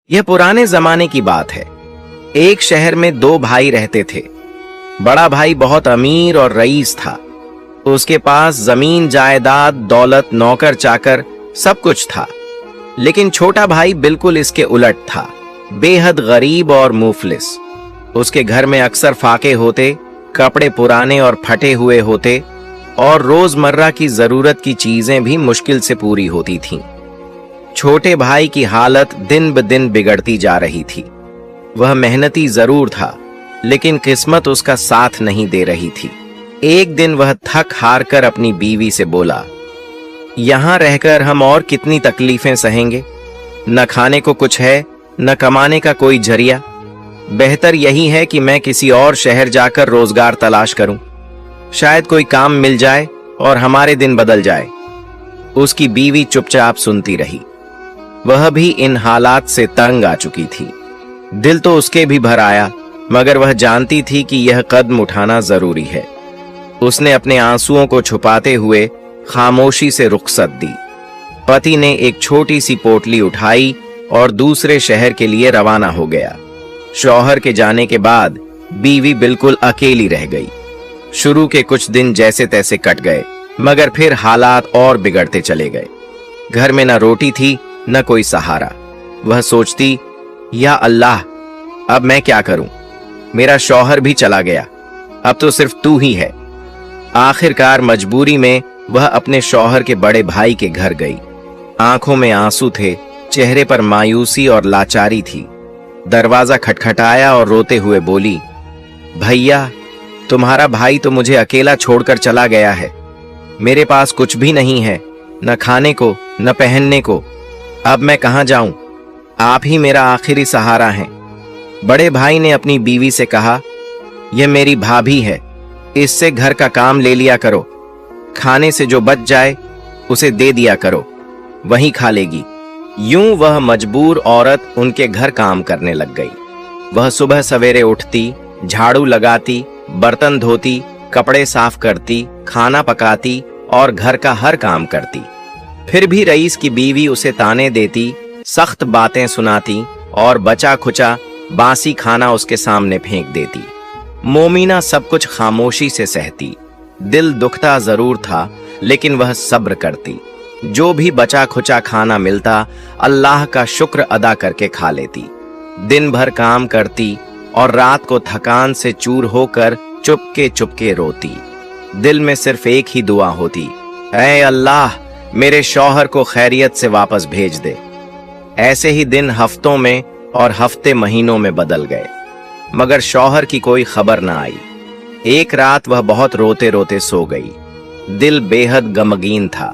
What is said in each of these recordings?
यह पुराने जमाने की बात है। एक शहर में दो भाई रहते थे। बड़ा भाई बहुत अमीर और रईस था। उसके पास जमीन जायदाद दौलत नौकर चाकर सब कुछ था। लेकिन छोटा भाई बिल्कुल इसके उलट था, बेहद गरीब और मुफलिस। उसके घर में अक्सर फाके होते, कपड़े पुराने और फटे हुए होते और रोजमर्रा की जरूरत की चीजें भी मुश्किल से पूरी होती थीं। छोटे भाई की हालत दिन ब दिन बिगड़ती जा रही थी। वह मेहनती जरूर था, लेकिन किस्मत उसका साथ नहीं दे रही थी। एक दिन वह थक हार कर अपनी बीवी से बोला, यहां रहकर हम और कितनी तकलीफें सहेंगे। न खाने को कुछ है, न कमाने का कोई जरिया। बेहतर यही है कि मैं किसी और शहर जाकर रोजगार तलाश करूं। शायद कोई काम मिल जाए और हमारे दिन बदल जाए। उसकी बीवी चुपचाप सुनती रही। वह भी इन हालात से तंग आ चुकी थी। दिल तो उसके भी भर आया, मगर वह जानती थी कि यह कदम उठाना जरूरी है। उसने अपने आंसुओं को छुपाते हुए खामोशी से रुखसत दी। पति ने एक छोटी सी पोटली उठाई और दूसरे शहर के लिए रवाना हो गया। शौहर के जाने के बाद बीवी बिल्कुल अकेली रह गई। शुरू के कुछ दिन जैसे तैसे कट गए, मगर फिर हालात और बिगड़ते चले गए। घर में न रोटी थी न कोई सहारा। वह सोचती, या अल्लाह, अब मैं क्या करूं? मेरा शौहर भी चला गया, अब तो सिर्फ तू ही है। आखिरकार मजबूरी में वह अपने शौहर के बड़े भाई के घर गई। आंखों में आंसू थे, चेहरे पर मायूसी और लाचारी थी। दरवाजा खटखटाया और रोते हुए बोली, भैया, तुम्हारा भाई तो मुझे अकेला छोड़कर चला गया है। मेरे पास कुछ भी नहीं है, न खाने को न पहनने को। अब मैं कहां जाऊं? आप ही मेरा आखिरी सहारा हैं। बड़े भाई ने अपनी बीवी से कहा, यह मेरी भाभी है, इससे घर का काम ले लिया करो। खाने से जो बच जाए उसे दे दिया करो, वहीं खा लेगी। यूं वह मजबूर औरत उनके घर काम करने लग गई। वह सुबह सवेरे उठती, झाड़ू लगाती, बर्तन धोती, कपड़े साफ करती, खाना पकाती और घर का हर काम करती। फिर भी रईस की बीवी उसे ताने देती, सख्त बातें सुनाती और बचा खुचा बासी खाना उसके सामने फेंक देती। मोमीना सब कुछ खामोशी से सहती। दिल दुखता जरूर था, लेकिन वह सब्र करती। जो भी बचा खुचा खाना मिलता, अल्लाह का शुक्र अदा करके खा लेती। दिन भर काम करती और रात को थकान से चूर होकर चुपके चुपके रोती। दिल में सिर्फ एक ही दुआ होती, ऐ अल्लाह, मेरे शौहर को खैरियत से वापस भेज दे। ऐसे ही दिन हफ्तों में और हफ्ते महीनों में बदल गए, मगर शौहर की कोई खबर न आई। एक रात वह बहुत रोते रोते सो गई। दिल बेहद गमगीन था।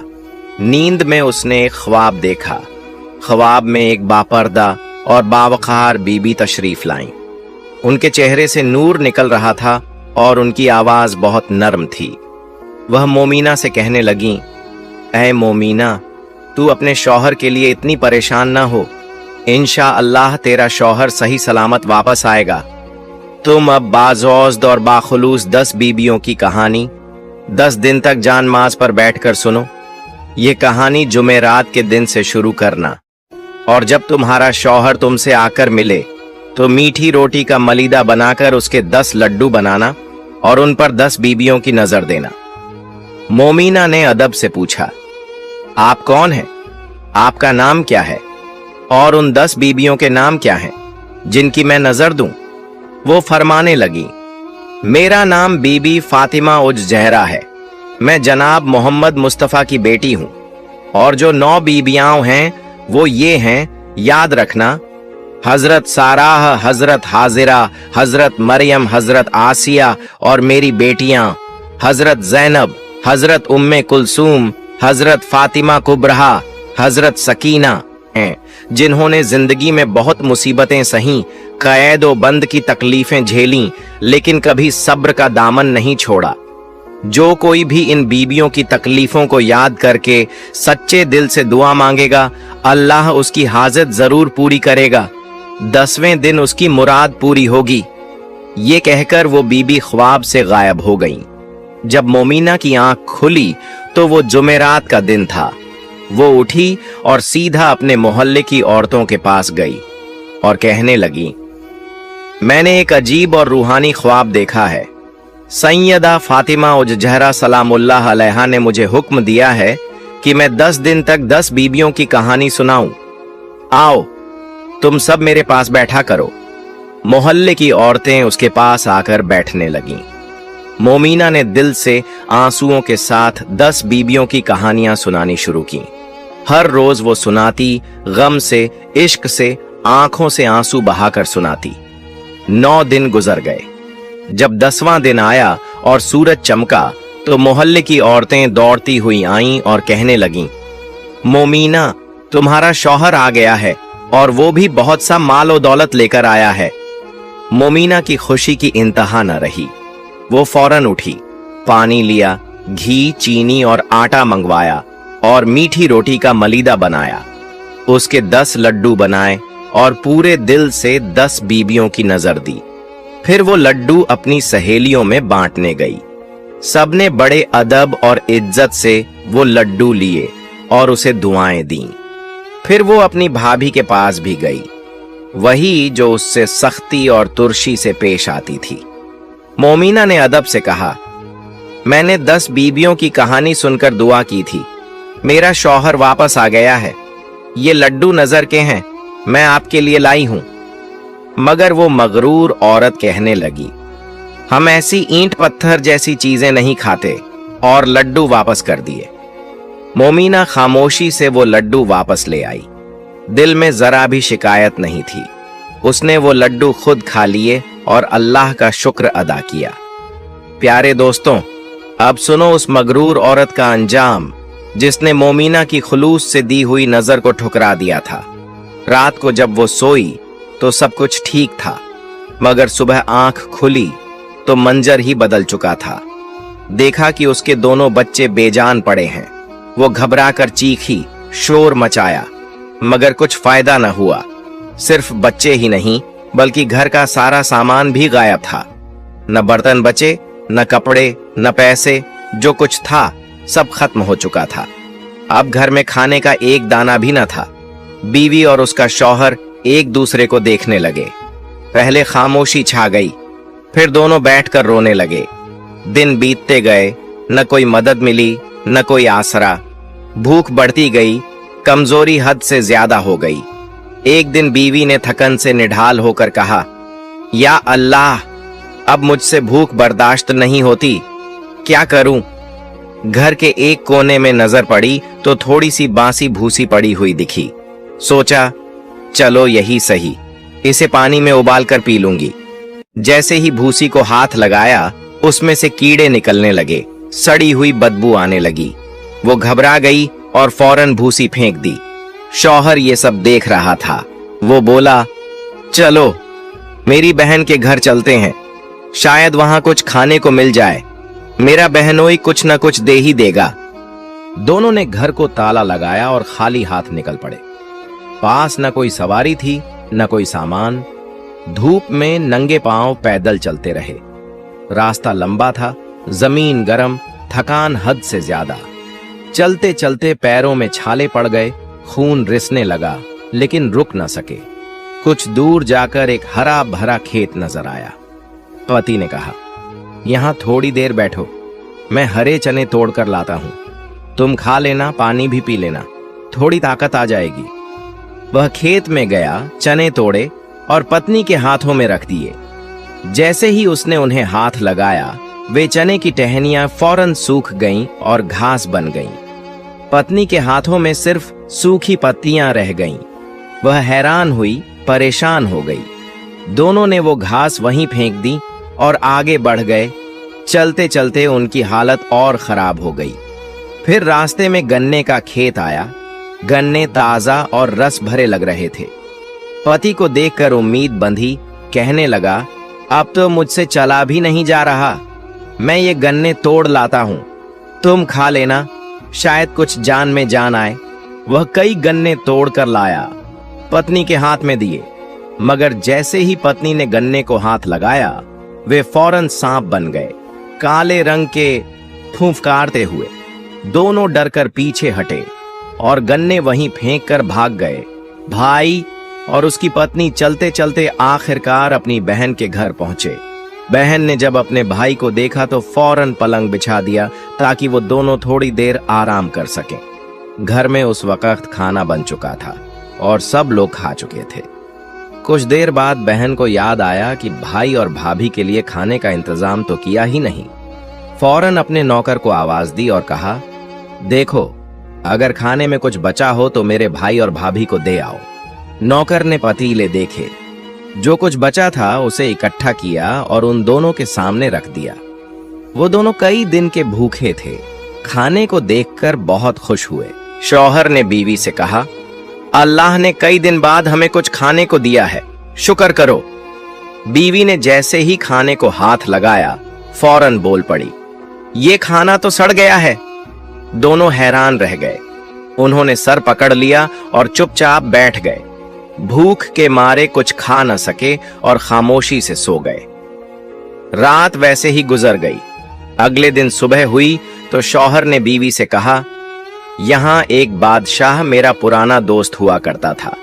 नींद में उसने एक ख्वाब देखा। ख्वाब में एक बापर्दा और बावकार बीबी तशरीफ लाईं। उनके चेहरे से नूर निकल रहा था और उनकी आवाज बहुत नर्म थी। वह मोमीना से कहने लगी, ऐ मोमीना, तू अपने शौहर के लिए इतनी परेशान ना हो। इंशाअल्लाह तेरा शौहर सही सलामत वापस आएगा। तुम अब बाज़ौज़्द और बाखुलूस 10 बीबियों की कहानी 10 दिन तक जान माज पर बैठकर सुनो। ये कहानी जुमेरात के दिन से शुरू करना, और जब तुम्हारा शौहर तुमसे आकर मिले तो मीठी रोटी का मलीदा बनाकर उसके 10 लड्डू बनाना और उन पर 10 बीबियों की नजर देना। मोमीना ने अदब से पूछा, आप कौन हैं? आपका नाम क्या है? और उन 10 बीबियों के नाम क्या हैं जिनकी मैं नजर दूं? वो फरमाने लगी, मेरा नाम बीबी फातिमा उज जहरा है। मैं जनाब मोहम्मद मुस्तफा की बेटी हूं। और जो 9 बीबियां हैं वो ये हैं, याद रखना, हजरत साराह, हजरत हाजिरा, हजरत मरियम, हजरत आसिया और मेरी बेटियां हजरत जैनब, हजरत उम्मे कुलसूम, हजरत फातिमा कुबरहा, हजरत सकीना हैं, जिन्होंने जिंदगी में बहुत मुसीबतें सही, कैद व बंद की तकलीफें झेली, लेकिन कभी सब्र का दामन नहीं छोड़ा। जो कोई भी इन बीबियों की तकलीफों को याद करके सच्चे दिल से दुआ मांगेगा, अल्लाह उसकी हाजत जरूर पूरी करेगा। 10वें दिन उसकी मुराद पूरी होगी। ये कहकर वो बीबी ख्वाब से गायब हो गई। जब मोमीना की आंख खुली तो वो जुमेरात का दिन था। वो उठी और सीधा अपने मोहल्ले की औरतों के पास गई। और कहने लगी, मैंने एक अजीब और रूहानी ख्वाब देखा है। सैयदा फातिमा उज जहरा सलामुल्लाह अलैहा ने मुझे हुक्म दिया है कि मैं 10 दिन तक 10 बीबियों की कहानी सुनाऊं। आओ तुम सब मेरे पास बैठा करो। मोहल्ले की औरतें उसके पास आकर बैठने लगीं। मोमीना ने दिल से आंसुओं के साथ 10 बीबियों की कहानियां सुनानी शुरू की। हर रोज वो सुनाती, गम से, इश्क से, आंखों से आंसू बहाकर सुनाती। 9 दिन गुजर गए। जब 10वां दिन आया और सूरज चमका तो मोहल्ले की औरतें दौड़ती हुई आईं और कहने लगीं, मोमीना, तुम्हारा शौहर आ गया है और वो भी बहुत सा माल और दौलत लेकर आया है। मोमीना की खुशी की इंतहा न रही। वो फौरन उठी, पानी लिया, घी, चीनी और आटा मंगवाया और मीठी रोटी का मलीदा बनाया। उसके 10 लड्डू बनाए और पूरे दिल से 10 बीबियों की नजर दी। फिर वो लड्डू अपनी सहेलियों में बांटने गई। सबने बड़े अदब और इज्जत से वो लड्डू लिए और उसे दुआएं दी। फिर वो अपनी भाभी के पास भी गई, वही जो उससे सख्ती और तुर्शी से पेश आती थी। मोमीना ने अदब से कहा, मैंने 10 बीबियों की कहानी सुनकर दुआ की थी। मेरा शौहर वापस आ गया है। ये लड्डू नजर के हैं, मैं आपके लिए लाई हूं। मगर वो मगरूर औरत कहने लगी, हम ऐसी ईंट पत्थर जैसी चीजें नहीं खाते, और लड्डू वापस कर दिए। मोमीना खामोशी से वो लड्डू वापस ले आई। दिल में जरा भी शिकायत नहीं थी। उसने वो लड्डू खुद खा लिए और अल्लाह का शुक्र अदा किया। प्यारे दोस्तों, अब सुनो उस मगरूर औरत का अंजाम जिसने मोमीना की खुलूस से दी हुई नजर को ठुकरा दिया था। रात को जब वो सोई तो सब कुछ ठीक था, मगर सुबह आंख खुली तो मंजर ही बदल चुका था। देखा कि उसके दोनों बच्चे बेजान पड़े हैं। वो घबराकर चीखी, शोर मचाया, मगर कुछ फायदा न हुआ। सिर्फ बच्चे ही नहीं बल्कि घर का सारा सामान भी गायब था। न बर्तन बचे, न कपड़े, न पैसे, जो कुछ था सब खत्म हो चुका था। अब घर में खाने का एक दाना भी न था। बीवी और उसका शौहर एक दूसरे को देखने लगे। पहले खामोशी छा गई, फिर दोनों बैठकर रोने लगे। दिन बीतते गए, न कोई मदद मिली, न कोई आसरा। भूख बढ़ती गई, कमजोरी हद से ज्यादा हो गई। एक दिन बीवी ने थकन से निढाल होकर कहा, या अल्लाह, अब मुझसे भूख बर्दाश्त नहीं होती, क्या करूं? घर के एक कोने में नजर पड़ी तो थोड़ी सी बासी भूसी पड़ी हुई दिखी। सोचा, चलो यही सही, इसे पानी में उबाल कर पी लूंगी। जैसे ही भूसी को हाथ लगाया, उसमें से कीड़े निकलने लगे, सड़ी हुई बदबू आने लगी। वो घबरा गई और फौरन भूसी फेंक दी। शौहर ये सब देख रहा था। वो बोला, चलो मेरी बहन के घर चलते हैं, शायद वहां कुछ खाने को मिल जाए। मेरा बहनोई कुछ न कुछ दे ही देगा। दोनों ने घर को ताला लगाया और खाली हाथ निकल पड़े। पास न कोई सवारी थी, न कोई सामान। धूप में नंगे पांव पैदल चलते रहे। रास्ता लंबा था, जमीन गर्म, थकान हद से ज्यादा। चलते चलते पैरों में छाले पड़ गए, खून रिसने लगा, लेकिन रुक न सके। कुछ दूर जाकर एक हरा भरा खेत नजर आया। पति ने कहा, यहां थोड़ी देर बैठो, मैं हरे चने तोड़कर लाता हूं। तुम खा लेना, पानी भी पी लेना, थोड़ी ताकत आ जाएगी। वह खेत में गया, चने तोड़े और पत्नी के हाथों में रख दिए। जैसे ही उसने उन्हें हाथ लगाया, वे चने की टहनियां फौरन सूख गईं और घास बन गईं। पत्नी के हाथों में सिर्फ सूखी पत्तियां रह गईं। वह हैरान हुई, परेशान हो गई। दोनों ने वो घास वहीं फेंक दी और आगे बढ़ गए। चलते चलते उनकी हालत और खराब हो गई। फिर रास्ते में गन्ने का खेत आया। गन्ने ताजा और रस भरे लग रहे थे। पति को देखकर उम्मीद बंधी, कहने लगा, अब तो मुझसे चला भी नहीं जा रहा, मैं ये गन्ने तोड़ लाता हूं, तुम खा लेना, शायद कुछ जान में जान आए। वह कई गन्ने तोड़ कर लाया, पत्नी के हाथ में दिए, मगर जैसे ही पत्नी ने गन्ने को हाथ लगाया, वे फौरन सांप बन गए, काले रंग के, फुफकारते हुए। दोनों डरकर पीछे हटे और गन्ने वहीं फेंक कर भाग गए। भाई, और उसकी पत्नी चलते चलते आखिरकार अपनी बहन के घर पहुंचे। बहन ने जब अपने भाई को देखा तो फौरन पलंग बिछा दिया ताकि वो दोनों थोड़ी देर आराम कर सकें। घर में उस वक्त खाना बन चुका था और सब लोग खा चुके थे। कुछ देर बाद बहन को याद आया कि भाई और भाभी के लिए खाने का इंतजाम तो किया ही नहीं। फौरन अपने नौकर को आवाज दी और कहा, देखो, अगर खाने में कुछ बचा हो तो मेरे भाई और भाभी को दे आओ। नौकर ने पतीले देखे, जो कुछ बचा था उसे इकट्ठा किया और उन दोनों के सामने रख दिया। वो दोनों कई दिन के भूखे थे, खाने को देखकर बहुत खुश हुए। शौहर ने बीवी से कहा, अल्लाह ने कई दिन बाद हमें कुछ खाने को दिया है, शुक्र करो। बीवी ने जैसे ही खाने को हाथ लगाया फौरन बोल पड़ी, ये खाना तो सड़ गया है। दोनों हैरान रह गए। उन्होंने सर पकड़ लिया और चुपचाप बैठ गए। भूख के मारे कुछ खा न सके और खामोशी से सो गए। रात वैसे ही गुजर गई। अगले दिन सुबह हुई तो शौहर ने बीवी से कहा, यहां एक बादशाह मेरा पुराना दोस्त हुआ करता था,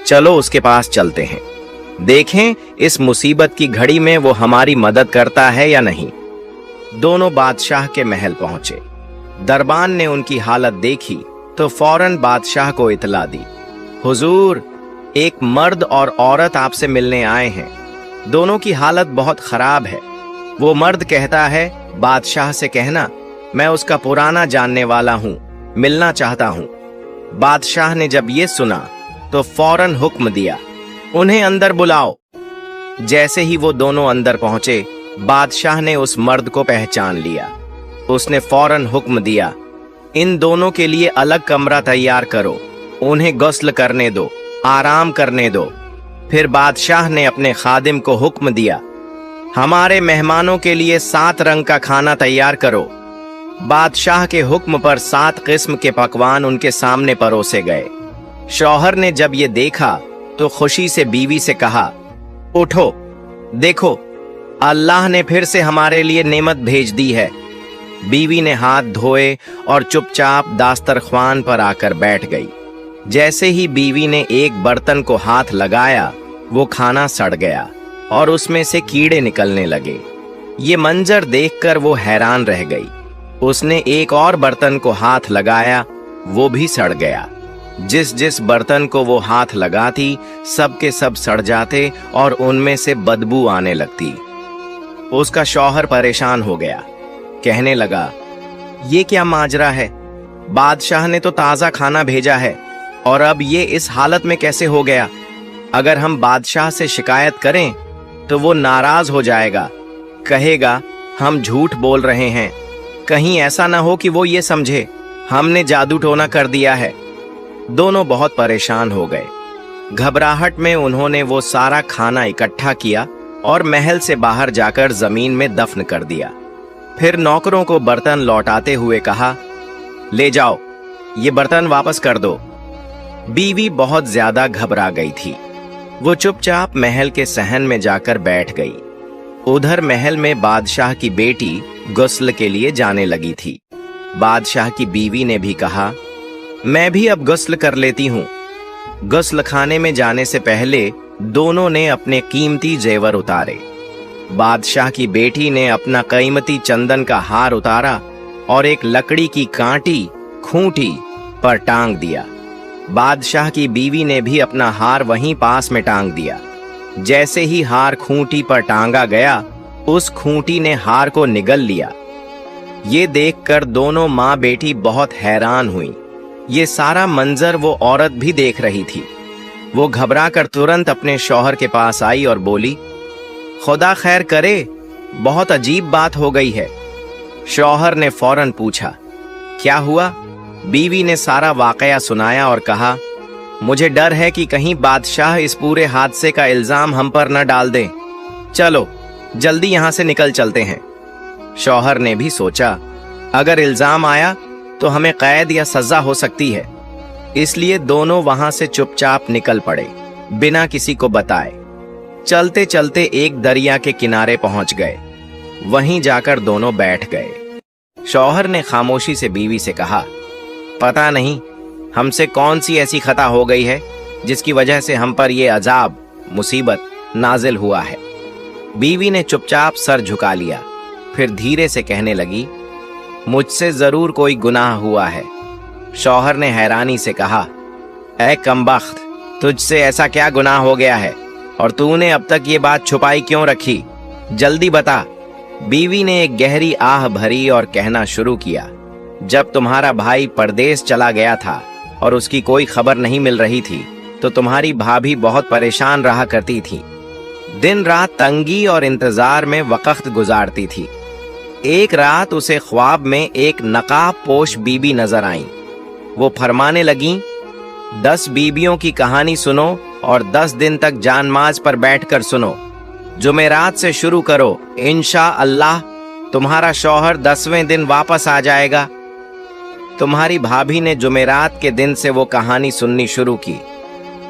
चलो उसके पास चलते हैं, देखें इस मुसीबत की घड़ी में वो हमारी मदद करता है या नहीं। दोनों बादशाह के महल पहुंचे। दरबान ने उनकी हालत देखी तो फौरन बादशाह को इतला दी, हुजूर, एक मर्द और औरत आपसे मिलने आए हैं। दोनों की हालत बहुत खराब है। वो मर्द कहता है, बादशाह से कहना मैं उसका पुराना जानने वाला हूं, मिलना चाहता हूं। बादशाह ने जब ये सुना तो फौरन हुक्म दिया, उन्हें अंदर बुलाओ। जैसे ही वो दोनों अंदर पहुंचे, बादशाह ने उस मर्द को पहचान लिया। उसने फौरन हुक्म दिया, इन दोनों के लिए अलग कमरा तैयार करो, उन्हें गुस्ल करने दो, आराम करने दो। फिर बादशाह ने अपने खादिम को हुक्म दिया, हमारे मेहमानों के लिए 7 रंग का खाना तैयार करो। बादशाह के हुक्म पर 7 किस्म के पकवान उनके सामने परोसे गए। शौहर ने जब ये देखा तो खुशी से बीवी से कहा, उठो, देखो, अल्लाह ने फिर से हमारे लिए नेमत भेज दी है। बीवी ने हाथ धोए और चुपचाप दास्तरख्वान पर आकर बैठ गई। जैसे ही बीवी ने एक बर्तन को हाथ लगाया, वो खाना सड़ गया और उसमें से कीड़े निकलने लगे। ये मंजर देखकर वो हैरान रह गई। उसने एक और बर्तन को हाथ लगाया, वो भी सड़ गया। जिस जिस बर्तन को वो हाथ लगाती, सब के सब सड़ जाते और उनमें से बदबू आने लगती। उसका शौहर परेशान हो गया, कहने लगा, ये क्या माजरा है? बादशाह ने तो ताजा खाना भेजा है और अब ये इस हालत में कैसे हो गया? अगर हम बादशाह से शिकायत करें तो वो नाराज हो जाएगा, कहेगा हम झूठ बोल रहे हैं। कहीं ऐसा ना हो कि वो ये समझे हमने जादू टोना कर दिया है। दोनों बहुत परेशान हो गए। घबराहट में उन्होंने वो सारा खाना इकट्ठा किया और महल से बाहर जाकर जमीन में दफन कर दिया। फिर नौकरों को बर्तन लौटाते हुए कहा, ले जाओ, ये बर्तन वापस कर दो। बीवी बहुत ज्यादा घबरा गई थी। वो चुपचाप महल के सहन में जाकर बैठ गई। उधर महल में बादशाह की बेटी गुस्ल के लिए जाने लगी थी। बादशाह की बीवी ने भी कहा, मैं भी अब गुस्ल कर लेती हूँ। गुस्ल खाने में जाने से पहले दोनों ने अपने कीमती जेवर उतारे। बादशाह की बेटी ने अपना कीमती चंदन का हार उतारा और एक लकड़ी की कांटी खूंटी पर टांग दिया। बादशाह की बीवी ने भी अपना हार वहीं पास में टांग दिया। जैसे ही हार खूंटी पर टांगा गया, उस खूंटी ने हार को निगल लिया। ये देखकर दोनों माँ बेटी बहुत हैरान हुई। ये सारा मंजर वो औरत भी देख रही थी। वो घबराकर तुरंत अपने शौहर के पास आई और बोली, खुदा खैर करे, बहुत अजीब बात हो गई है। शौहर ने फौरन पूछा, क्या हुआ? बीवी ने सारा वाकया सुनाया और कहा, मुझे डर है कि कहीं बादशाह इस पूरे हादसे का इल्जाम हम पर न डाल दें। चलो जल्दी यहां से निकल चलते हैं। शौहर ने भी सोचा, अगर इल्जाम आया तो हमें कैद या सजा हो सकती है। इसलिए दोनों वहां से चुपचाप निकल पड़े, बिना किसी को बताए। चलते चलते एक दरिया के किनारे पहुंच गए। वहीं जाकर दोनों बैठ गए। शौहर ने खामोशी से बीवी से कहा, पता नहीं हमसे कौन सी ऐसी खता हो गई है जिसकी वजह से हम पर ये अजाब मुसीबत नाजिल हुआ है। बीवी ने चुपचाप सर झुका लिया, फिर धीरे से कहने लगी, मुझसे जरूर कोई गुनाह हुआ है। शौहर ने हैरानी से कहा, ऐ कमबख्त, तुझसे ऐसा क्या गुनाह हो गया है और तूने अब तक ये बात छुपाई क्यों रखी? जल्दी बता। बीवी ने एक गहरी आह भरी और कहना शुरू किया, जब तुम्हारा भाई परदेश चला गया था और उसकी कोई खबर नहीं मिल रही थी तो तुम्हारी भाभी बहुत परेशान रहा करती थी। दिन रात तंगी और इंतजार में वक्त गुजारती थी। एक रात उसे ख्वाब में एक नकाब पोश बीबी नजर आई। वो फरमाने लगी, 10 बीबियों की कहानी सुनो और 10 दिन तक जानमाज पर बैठकर सुनो। जुमेरात से शुरू करो, इंशा अल्लाह तुम्हारा शौहर 10वें दिन वापस आ जाएगा। तुम्हारी भाभी ने जुमेरात के दिन से वो कहानी सुननी शुरू की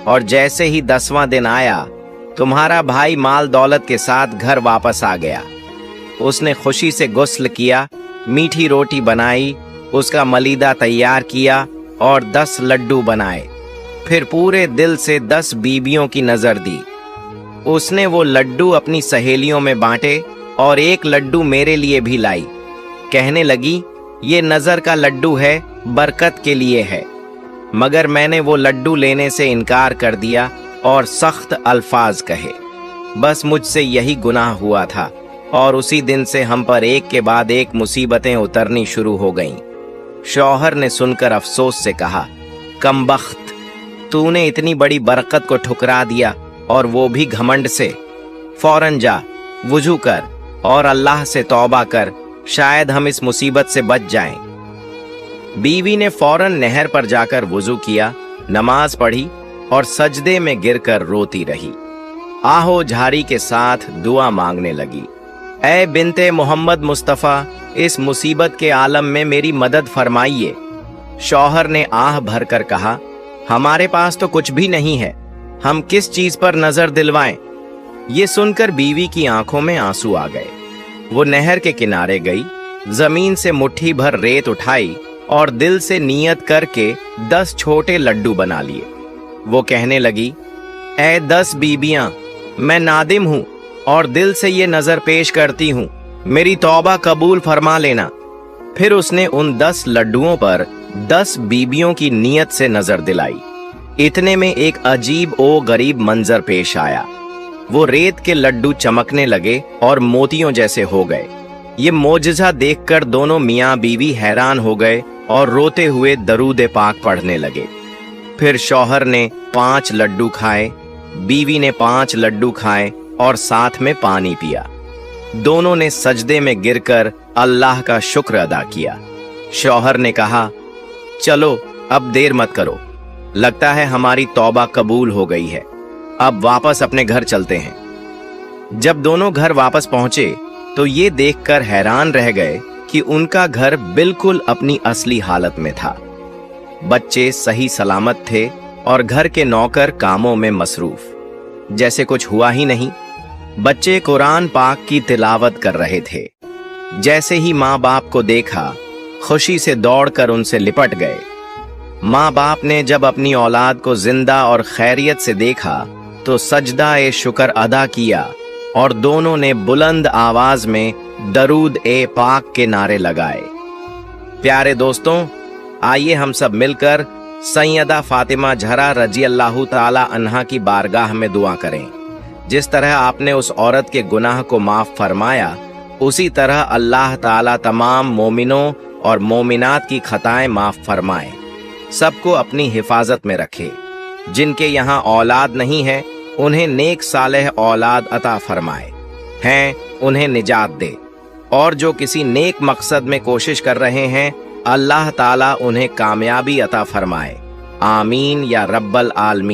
और जैसे ही 10वां दिन आया, तुम्हारा भाई माल दौलत के साथ घर वापस आ गया। उसने खुशी से गुस्ल किया, मीठी रोटी बनाई, उसका मलीदा तैयार किया और 10 लड्डू बनाए। फिर पूरे दिल से 10 बीबियों की नजर दी। उसने वो लड्डू अपनी सहेलियों में बांटे और एक लड्डू मेरे लिए भी लाई। कहने लगी, ये नजर का लड्डू है, बरकत के लिए है। मगर मैंने वो लड्डू लेने से इनकार कर दिया और सख्त अल्फाज कहे। बस मुझसे यही गुनाह हुआ था और उसी दिन से हम पर एक के बाद एक मुसीबतें उतरनी शुरू हो गईं। शौहर ने सुनकर अफसोस से कहा, कमबख्त, तूने इतनी बड़ी बरकत को ठुकरा दिया और वो भी घमंड से। फौरन जा, वुजू कर और अल्लाह से तौबा कर, शायद हम इस मुसीबत से बच जाएं। बीवी ने फौरन नहर पर जाकर वुजू किया, नमाज पढ़ी और सजदे में गिरकर रोती रही। आहो झारी के साथ दुआ मांगने लगी, ऐ बिनते मोहम्मद मुस्तफ़ा, इस मुसीबत के आलम में मेरी मदद फरमाइए। शौहर ने आह भरकर कहा, हमारे पास तो कुछ भी नहीं है, हम किस चीज पर नजर दिलवाएं? ये सुनकर बीवी की आंखों में आंसू आ गए। वो नहर के किनारे गई, जमीन से मुट्ठी भर रेत उठाई और दिल से नियत करके 10 छोटे लड्डू बना लिए। वो कहने लगी, ऐ 10 बीबियां, मैं नादिम हूं और दिल से ये नजर पेश करती हूं, मेरी तौबा कबूल फरमा लेना। फिर उसने उन 10 लड्डुओं पर 10 बीबियों की नियत से नजर दिलाई। इतने में एक अजीब ओ गरीब मंजर पेश आया। वो रेत के लड्डू चमकने लगे और मोतियों जैसे हो गए। ये मोजज़ा देखकर दोनों मियाँ बीवी हैरान हो गए और रोते हुए दरूद पाक पढ़ने लगे। फिर शौहर ने 5 लड्डू खाए, बीवी ने 5 लड्डू खाए और साथ में पानी पिया। दोनों ने सजदे में गिरकर अल्लाह का शुक्र अदा किया। शौहर ने कहा, चलो अब देर मत करो, लगता है हमारी तौबा कबूल हो गई है, अब वापस अपने घर चलते हैं। जब दोनों घर वापस पहुंचे तो ये देखकर हैरान रह गए कि उनका घर बिल्कुल अपनी असली हालत में था। बच्चे सही सलामत थे और घर के नौकर कामों में मसरूफ, जैसे कुछ हुआ ही नहीं। बच्चे कुरान पाक की तिलावत कर रहे थे। जैसे ही माँ बाप को देखा, खुशी से दौड़कर उनसे लिपट गए। माँ बाप ने जब अपनी औलाद को जिंदा और खैरियत से देखा तो सजदा ए शुक्र अदा किया और दोनों ने बुलंद आवाज में दरूद ए पाक के नारे लगाए। प्यारे दोस्तों, आइए हम सब मिलकर सैयदा फातिमा ज़हरा रजी अल्लाह ताला अन्हा की बारगाह में दुआ करें। जिस तरह आपने उस औरत के गुनाह को माफ फरमाया, उसी तरह अल्लाह ताला तमाम मोमिनों और मोमिनात की खताएं माफ फरमाए, सबको अपनी हिफाजत में रखे। जिनके यहाँ औलाद नहीं है, उन्हें नेक सालेह औलाद अता फरमाए, हैं उन्हें निजात दे। और जो किसी नेक मकसद में कोशिश कर रहे हैं, अल्लाह ताला उन्हें कामयाबी अता फरमाए। आमीन या रब्बल आलमीन।